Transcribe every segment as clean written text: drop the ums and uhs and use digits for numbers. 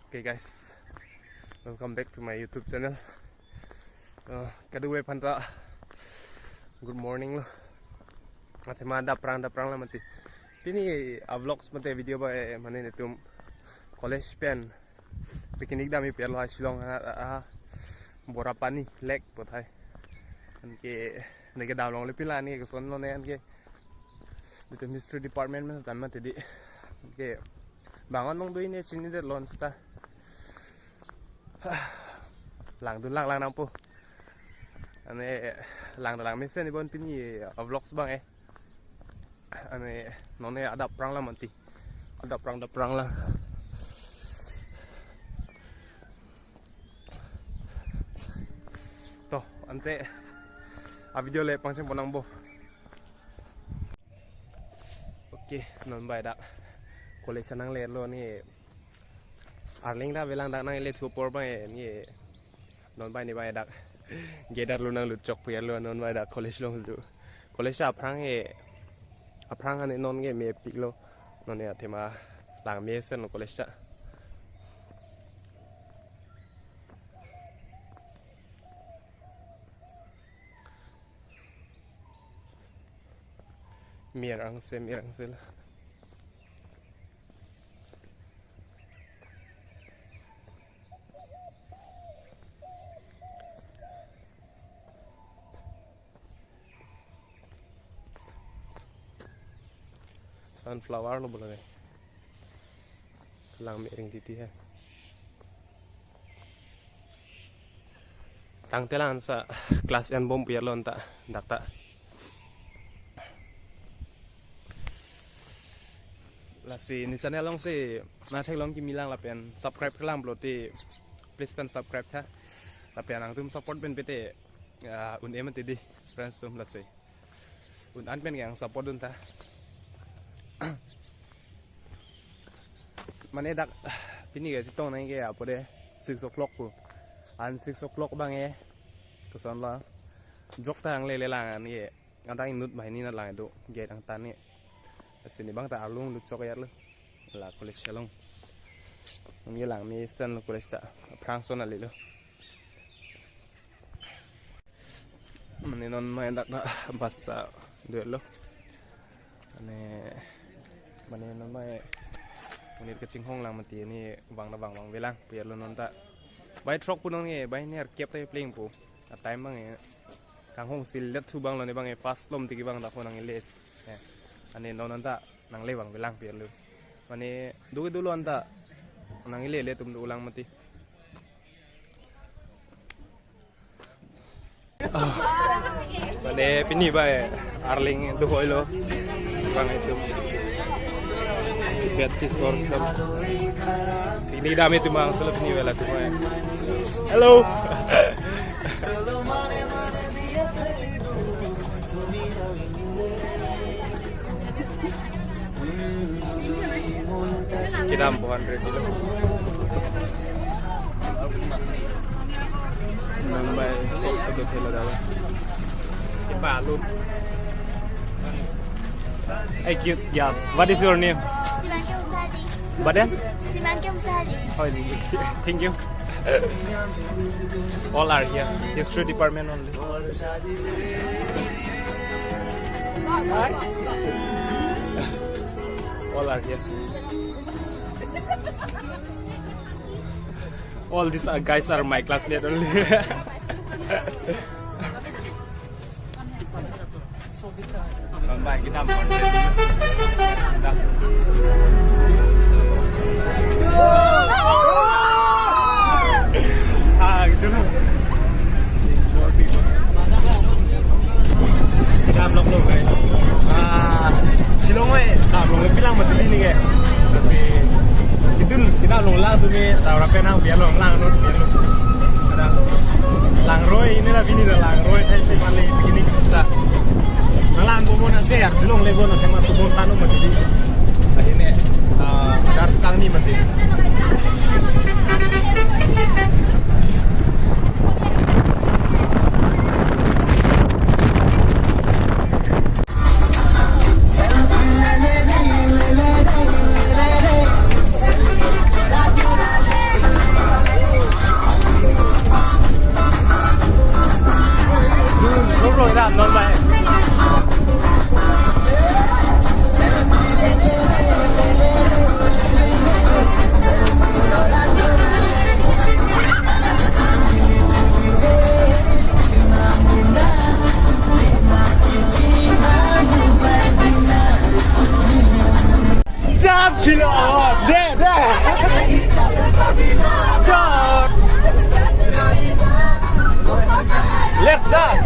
Okay guys, welcome back to my YouTube channel. Kedua panta, good morning lo. Mati mana perang lah mati. Ini vlogs mati video ba mana ni tu college pen. Picnic dah mi perlu hasilong borapani lake potai. Anke nege daulong lepi lah ni keson lo ni anke. Itu mystery department mana zaman tadi. Anke bangun mong doi ni sini deh launch ta. Lang tu lang nampu. Ane lang mesen ni bon pini vlogs bang Ane none ada perang lah manti. Ada perang lah. Toh ante video le pangseng ponang bo. Oke, non bay dak. College nang le lo ni Arling dah bilang dak nang le thupor bang ni non bay ni bay dak. Gedar lu nang lu chok puya lu non bay dak college lo lu. College aprang aprang ane non ge me pik lo non ya tema lang me sen lo college mirang se lah. Sunflower lo boleh lang miring titi hai tang telan sa kelas yang bom puya lon tak dak tak lasi ni channel long si na thek long ki milang la pen subscribe kelam bloti please pen subscribe tha la pen ang tum support pen pete un em tidi friends tum lasi un an pen yang support dun ta mana dak pini ke sitong nang ke apa deh 6 o'clock ku an 6 o'clock bang keson lah jok tang le lang ni antang inut bah ni nat lang itu gate ang tan ni sini bang ta alung lu chok ya lu la college long ni lang mi sen lu college ta prang son ali lu mana non main dak basta duit lu ane mana non mai ini kecing hong lang mati ini bang belang biar lu nonta bai trok punong ni bai ni kep tai playing pu time bang kang hong silet tu bang lo ni bang fast lom tiki bang dak punang ile ane nonta nang le bang belang biar lu mane dulu anta nang ile tum ulang mati mane pini bai arling tu hoilo bang itu Betis or sini dami tu bang selep ni wala tu hello kita 400 dulu nambah sok tu hello dah kita lu hey cute yeah what is your name Badan? Simangke Musadi. Oh, thank you. All are here. History department only. All are here. All these guys are my classmates only. Baik, kita gitu lah. Kita vlog lo guys. Silong long bilang mati ni ke. Kasi itu kita long lang tu ni, tahu apa nak biar long lang nut. Lang roy ini lah bini dah lang roy. Saya mali begini kita. Lang bomo na share, silong lego na tema tu bon tanu mati di. Ini dar sekarang ni mati. Let's dance.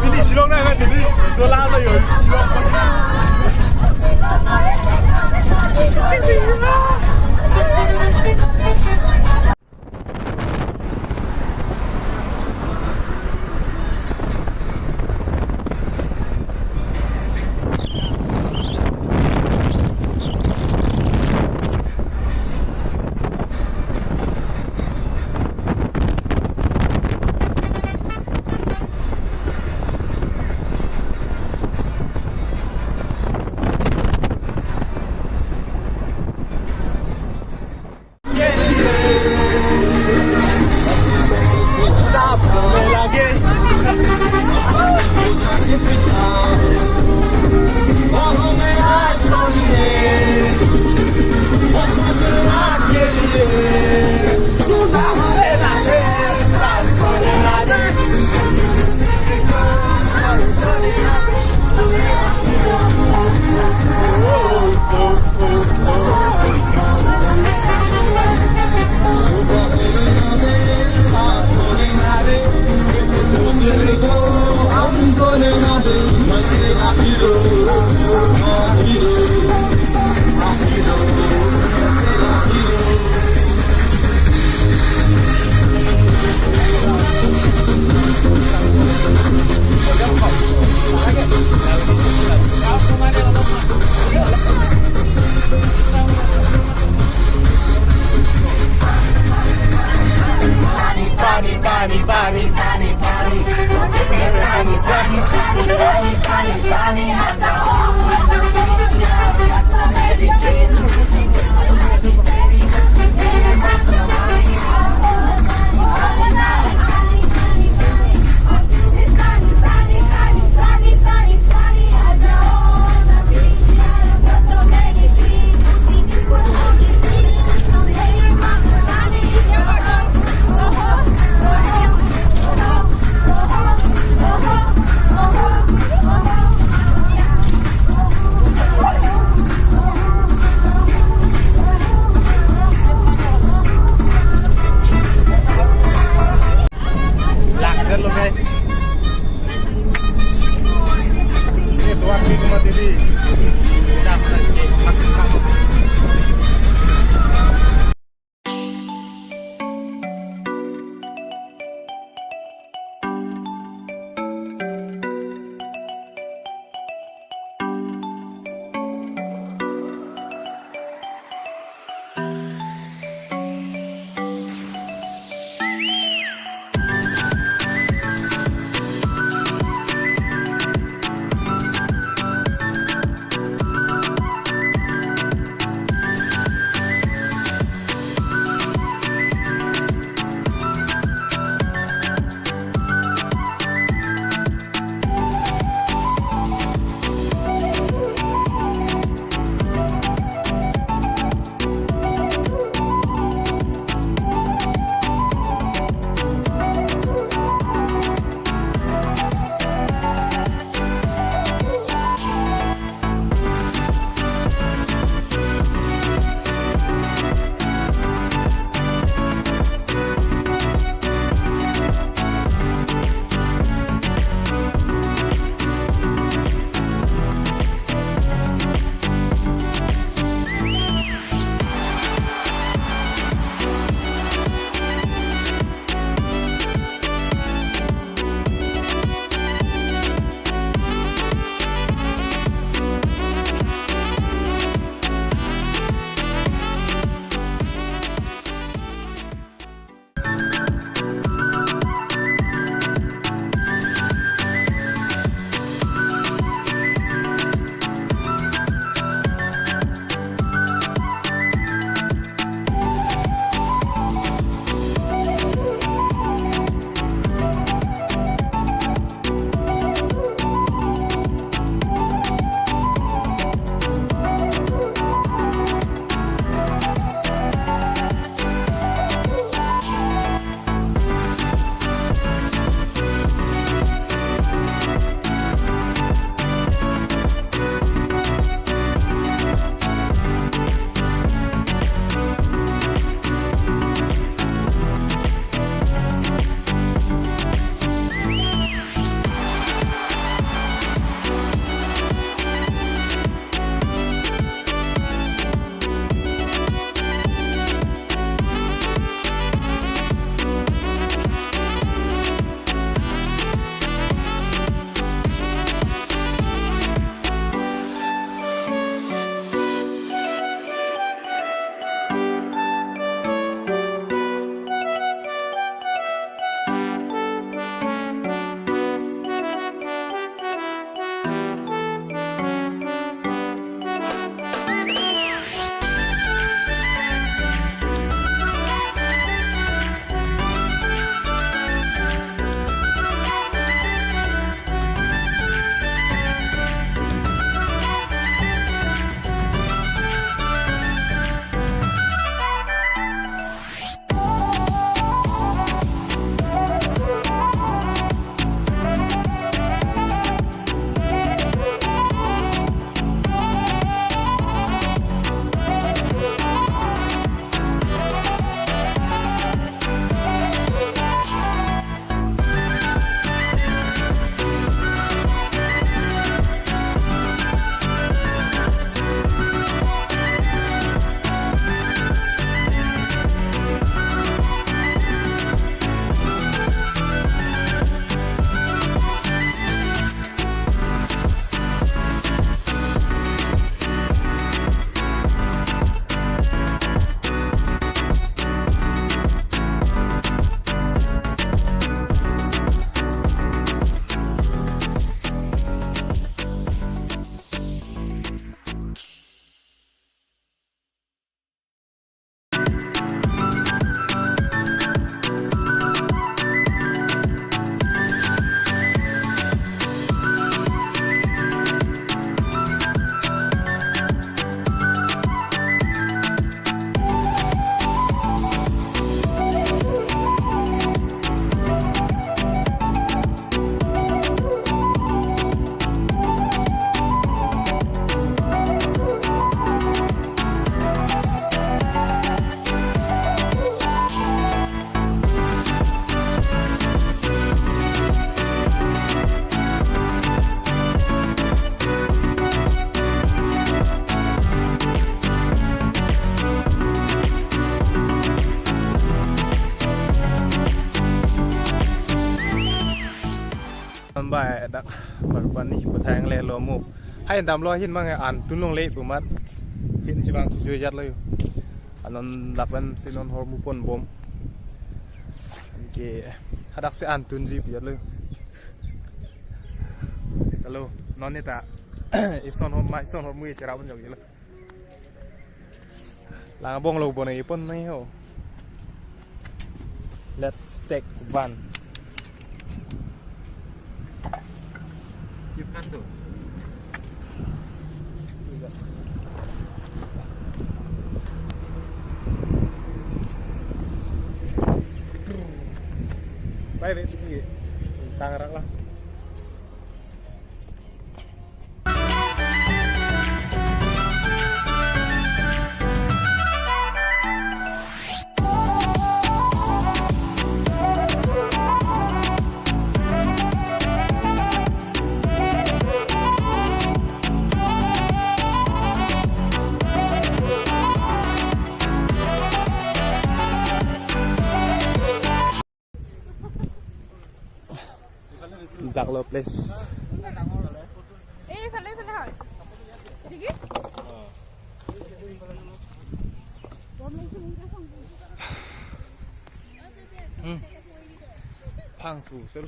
Ini Silong na kan jadi solah lah yo Silong. dak barupan nih petang le lo mu hai dam lo hin mang an tun long le pumat hin chibang chu yat lo anon dapan sinon hor mu pon bom ke hadak se an tun ji yat lo chalo non ni ta ison hor mu chera ban jog lo lang bong lo bon ai pon nai ho let's take one. You can do. Bye bye tinggi. Tangerang lah. Daklo place. Phale hỏi. Đi kì? Phang su sel.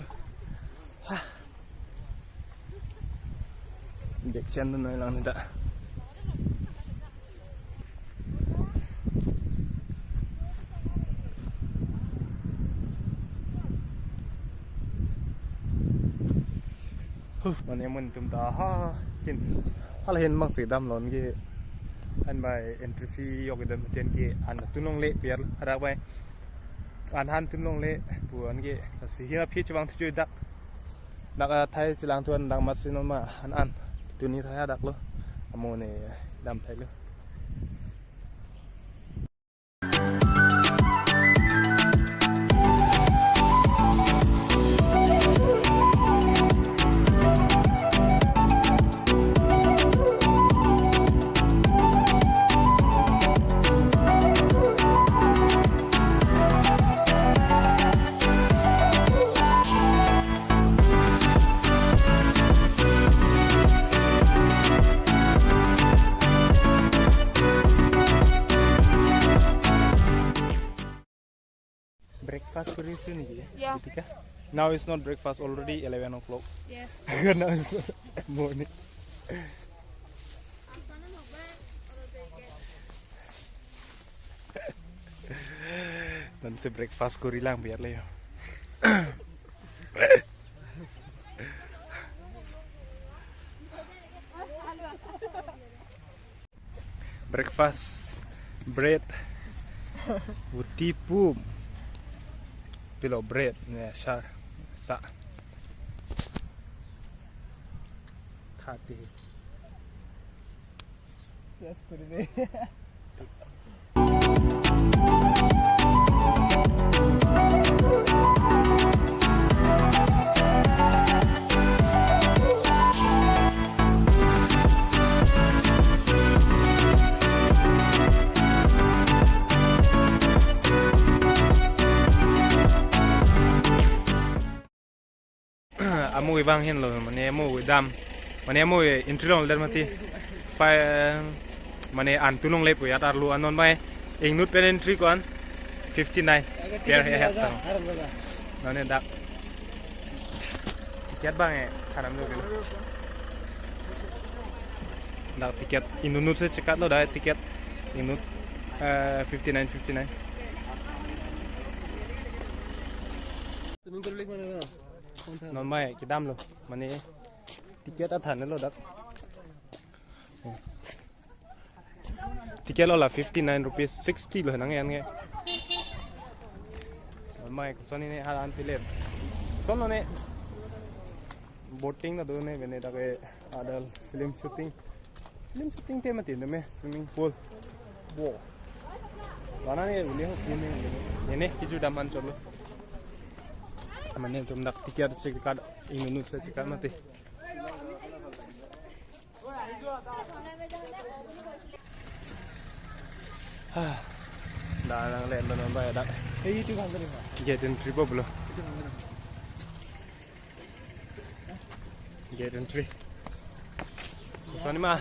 Dek chen noi lang ni ta. Mana yang mentum dah ha, hal hen mang sui dam lon ke, an by entry fee yok idam tian ke an tunong le biar ada by an han tunong le buan ke, sehingga pi cebang tujuh dak thai cilang tuan dak mat sinon ma an tuni thai dak lo, amo ne dam thai lo. Breakfast very soon, Yeah. Now it's not breakfast, already 11 o'clock. Yes. Now it's morning. Nanti breakfast ko lang biar lah. Breakfast bread utipu pilo bread ne sa khati yes kuri de amu ibang hen lo mane amu dam mane amu intrilong ler mati fai mane an tulong le pu ya tar lu anon mai ing nut pen entry kon 59 ter he hat nane dak tiket bang e kanam lo gelo dak tiket inunut se cekat lo da tiket inut 59 non mai cái đam luôn mà nè ticket đã thành nó rồi đó ticket là 59 rupees 60 rồi nắng nghe non mai cái son này haran film son nó nè boating là đôi này bên này đã cái ada film shooting thế mà tiền đấy swimming pool wow đó này udah ini kita sudah mancol lo Mane tum dak tiket cekat inunut se cekat mati. Dah nang len non bay dak. Ei itu kan tadi. Get in trip belum. gate entry. So ni ma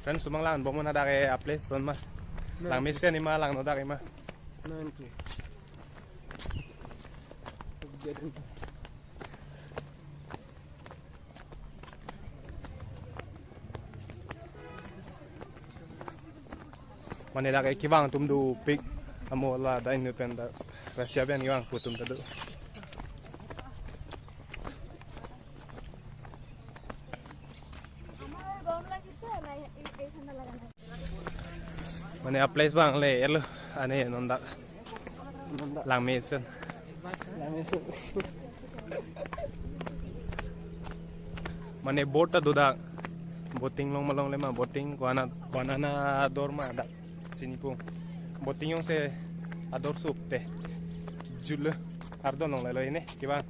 friends sumang lang bomo na dake a place ton ma lang miss ni ma lang no dake ma No entry. Gate entry. mane dake kiwang tum du pick amo la da independent Russia ben kiwang putum tadu mane a place bang le elo ane nonda lang mesen mane boat ta duda boating long malong le ma boating kwana na dorma da sini po boating yung se ador sup te jule ardo nong le lo ini kiba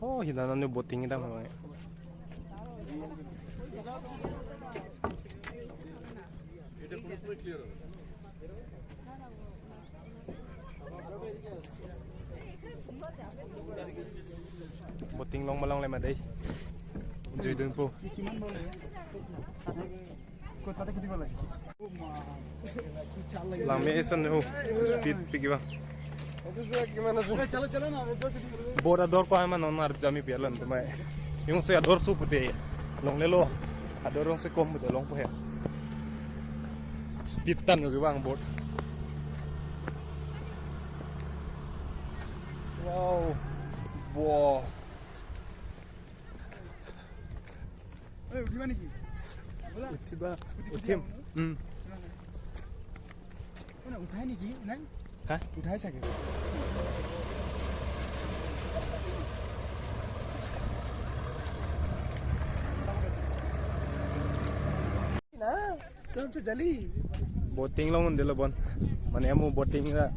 oh hinanan yung boating ita mga boating long malong le maday enjoy dun po lang may isan ho speed pigi ba boat ador ko ay man on ar jami pialan tumay yung se ador su pute long lelo ador se kom pute long po he speed tan yo bang boat wow gimana ki? Tiba utim Mana utai ni ki? Nang? hah Utai sakit. Nah, tuh jali. boating long ndelo bon mane amu boating ra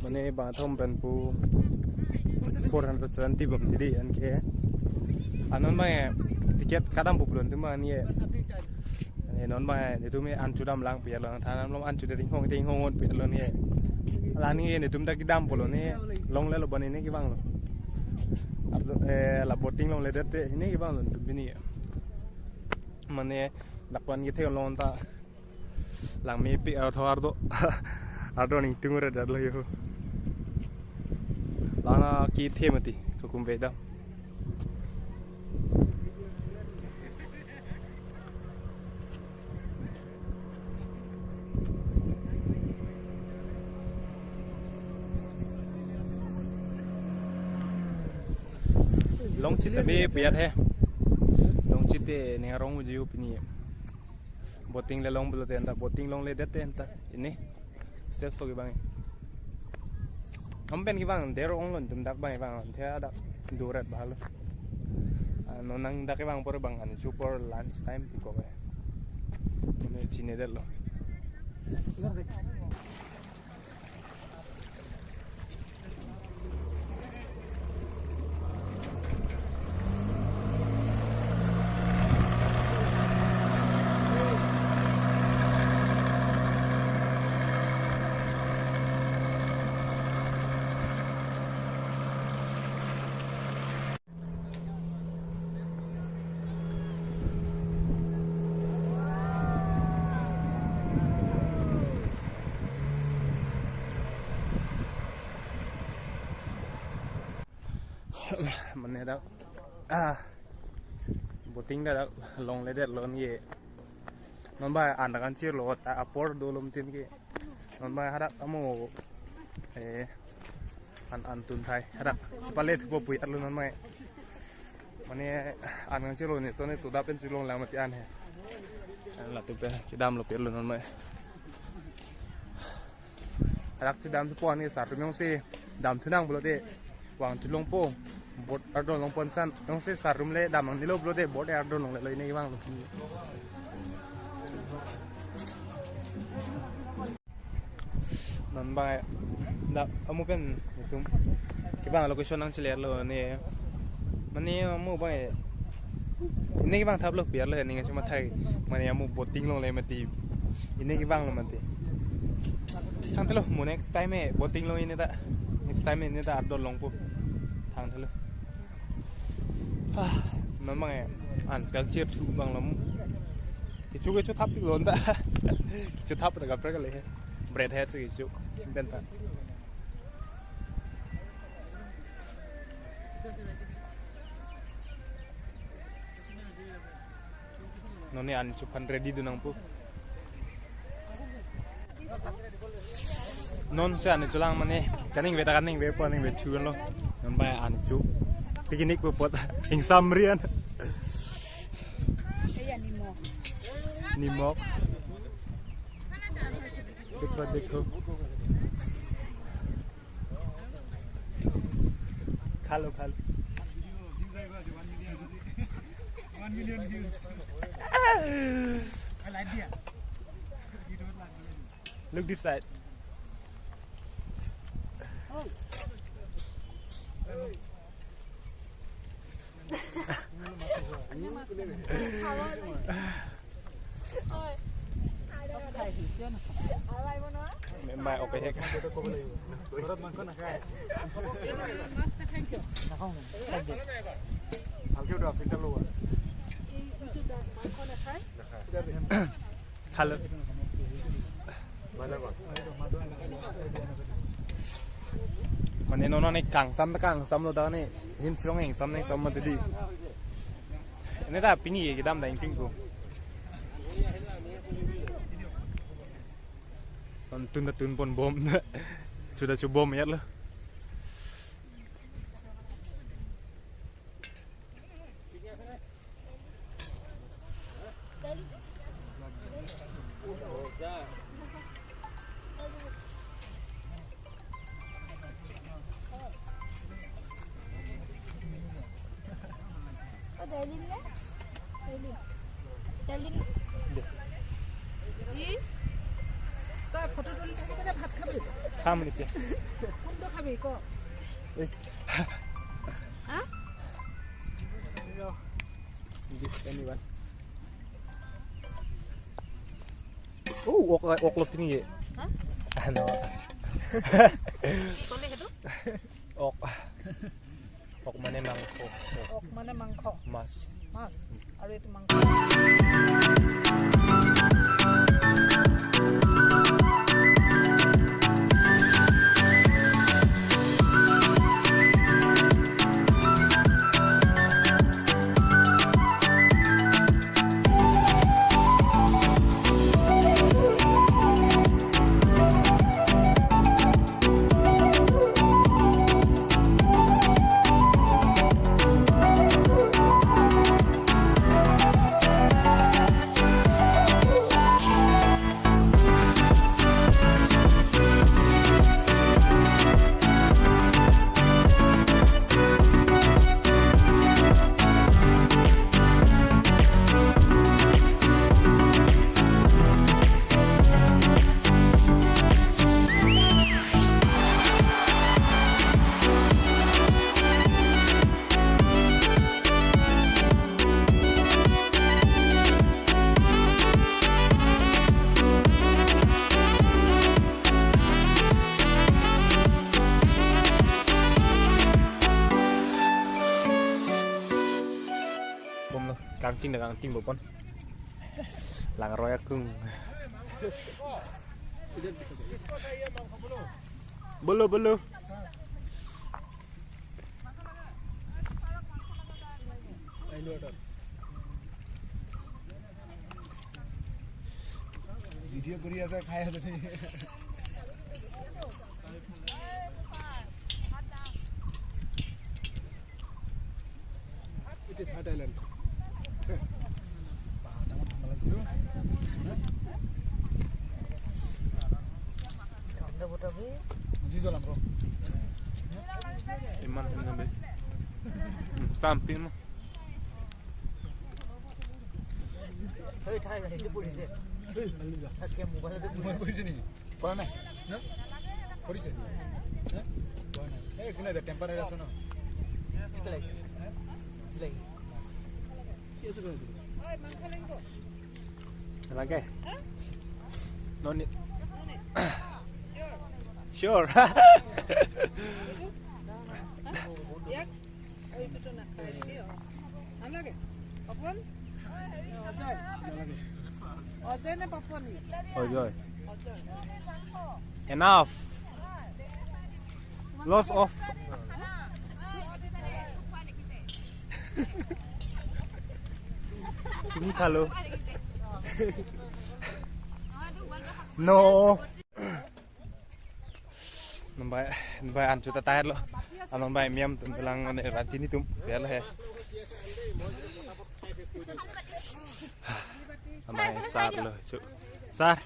mane ba thom ran pu 470 bam tidi an ke anon ma tiket kadam pu pulon tuma ni ani non ma ni tumi an chudam lang pi lang thanam long an chuding hong pi lo ni la ni ni tum ta kidam polo ni long le lo bon ni ki bang lo la boating long le dete ni ki bang lo tum ni mane dakwan ki the long ta lang mi pi auto ardo ning tungure darlo yo lana ki themati ko kumbe da long chit be piat he long chit ne rong ju pini boating le long bulo tenta boating long le dete enta ini ses so bang am ben ki bang dero ong lon tum dak bang bang the dak duret balo no nang dak bang por bang an super lunch time ko be ne chine dello mình đó boating đó long lấy đẹp lớn gì nó bay ăn được ăn chia lột tại aport đồ lum tin kia nó bay hadak kamu ăn tun thai hadak cepat po pui ăn luôn nó bay mana ăn ăn chia lột này soalnya tuh dapat chia lột lama tian he là tuh chia dam lo luôn nó bay hadak chia dam tuh po ini satu yang sih dam senang belum deh wang chia lột po bot ardo long ponsan long se sarum le damang nilo blote bot ardo long le ini bang non bang da amu pen tum ki bang location nang chile lo ne mani amu bang ini ki bang thap lo piar lo ni nga chuma thai mani amu boating lo le mati ini ki bang lo mati thang thelo mu next time e boating lo ini ta next time ini ta adol long pu thang theloมันบางอ่านสกัดเจี๊ยบชูบางลำกิจูก็ชูทับอีกล้นตาจะทับแต่กับเพื่อนเลยเบรดแฮทกิจูเป็นตาโน่นนี่อันชุพัน ready ดูนังปุ๊โน่นเสียอันจุลังมันนี่กันนิ่งเวทกันนิ่งเวปนิ่งเวทชวนloโน่นไปอันจุpiknik buat ing samrian iya nimok deko khalo 1 million views I like it look this side Mai oke hek. Berat man kau nak kaya. Master thank you Alkiu dah pintar luar. itu dah kau nak try Halo. Mana bang? Mana nono nih kang sam lo dah nih. Hin siong ing sam nih sam mah tadi. Ini dah pini kita dah ingin ku. Tun pun bom. Sudah coba bom ya lo. Kamu nih ya? Kamu kami kok? Hah? Ini ban. Ok lo ini ya? Hah? Ano? Boleh itu? Ok mana mangkok? Ok mana mangkok? Mas. Ada itu mangkok. Kangting dengan kangting bopon, lang roya kung, belu. Video kuriya saya kaya tadi. It is Hot Island. Malaysia. Kamu buat apa? Jujur lah bro. Iman ngambil. Samping mah. Hei, thai lah, ini boleh je. Tak kaya mobile tu. Boleh sini. Mana? কৰিছে হা কোৱা নাই এই কোনে দে টেম্পাৰাৰি আছে ন লাগে no need sure yak oi itu nak dia alage papon Ojoy na papon ni Ojoy enough loss of Ini kalau no nambai an chuta tayar lo anon bai miam tulang ane ratini tum bel he nambai sar lo chu sar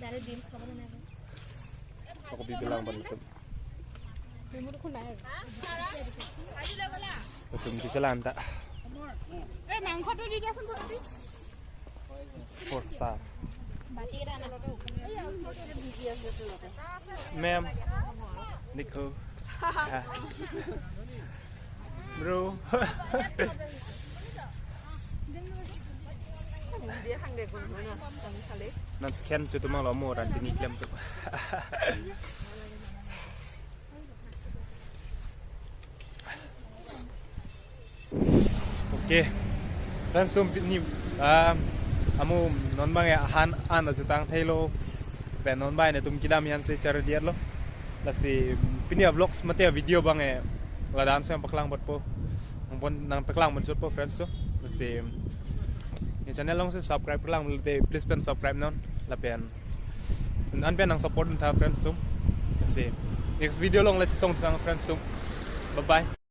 dari dim kamu na aku bilang bantu memur ko na tum chu chalan ta eh mangkho di dia sentuh tadi for sar bati ra na ma'am Nico bro dia hang de gon mana tang kale nan scan chu tumang lo mo ran tini klem tu okay friends tum ni amu non bang ya han an da jutang thailo ben non bai ne tum kidam yan se char diar lo la si pinia vlogs mate video bang e la dan sem paklang bot po bon nang paklang bon chot po friends so la si ni channel long se subscribe paklang le please pen subscribe non la pen an pen nang support ta friends so la si next video long la chitong tang friends so bye bye